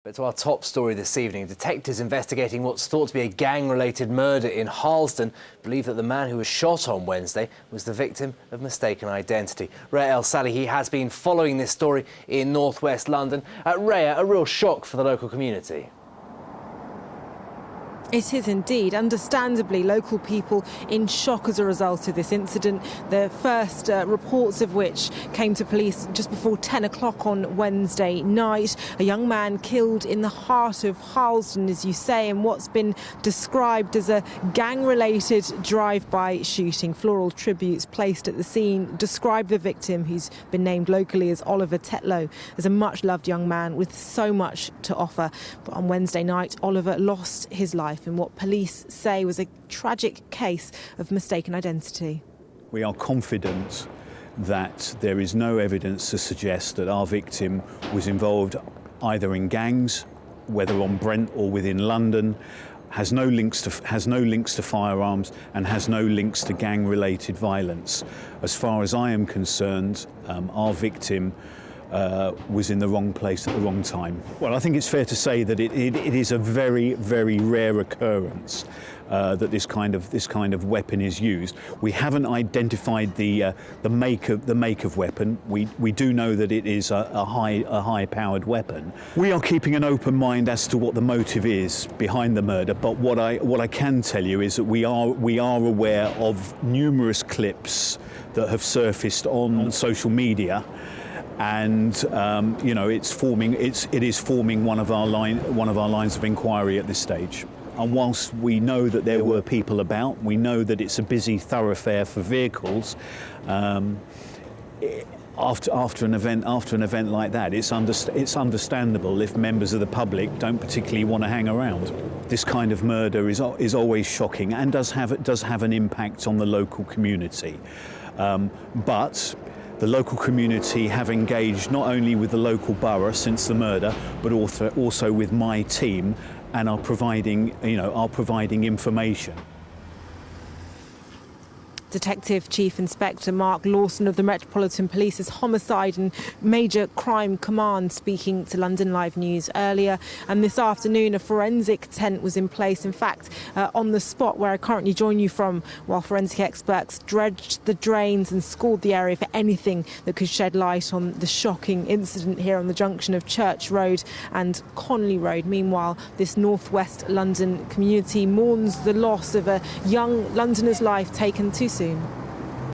But to our top story this evening, detectives investigating what's thought to be a gang-related murder in Harlesden believe that the man who was shot on Wednesday was the victim of mistaken identity. Reya El-Salahi has been following this story in northwest London. Reya, a real shock for the local community. It is indeed. Understandably, local people in shock as a result of this incident. The first reports of which came to police just before 10 o'clock on Wednesday night. A young man killed in the heart of Harlesden, as you say, in what's been described as a gang-related drive-by shooting. Floral tributes placed at the scene describe the victim, who's been named locally as Oliver Tetlow, as a much-loved young man with so much to offer. But on Wednesday night, Oliver lost his life in what police say was a tragic case of mistaken identity. We are confident that there is no evidence to suggest that our victim was involved either in gangs, whether on Brent or within London, has no links to firearms and has no links to gang-related violence. As far as I am concerned, our victim was in the wrong place at the wrong time. Well, I think it's fair to say that it is a very, very rare occurrence that this kind of weapon is used. We haven't identified the make of weapon. We do know that it is a high-powered weapon. We are keeping an open mind as to what the motive is behind the murder. But what I can tell you is that we are aware of numerous clips that have surfaced on social media. And you know, it is forming one of our lines of inquiry at this stage. And whilst we know that there were people about, we know that it's a busy thoroughfare for vehicles. After an event like that, it's understandable if members of the public don't particularly want to hang around. This kind of murder is always shocking and does have an impact on the local community, but the local community have engaged not only with the local borough since the murder, but also with my team, and are providing information. Detective Chief Inspector Mark Lawson of the Metropolitan Police's Homicide and Major Crime Command speaking to London Live News earlier. And this afternoon, a forensic tent was in place. In fact, on the spot where I currently join you from, while forensic experts dredged the drains and scored the area for anything that could shed light on the shocking incident here on the junction of Church Road and Conley Road. Meanwhile, this northwest London community mourns the loss of a young Londoner's life taken too soon.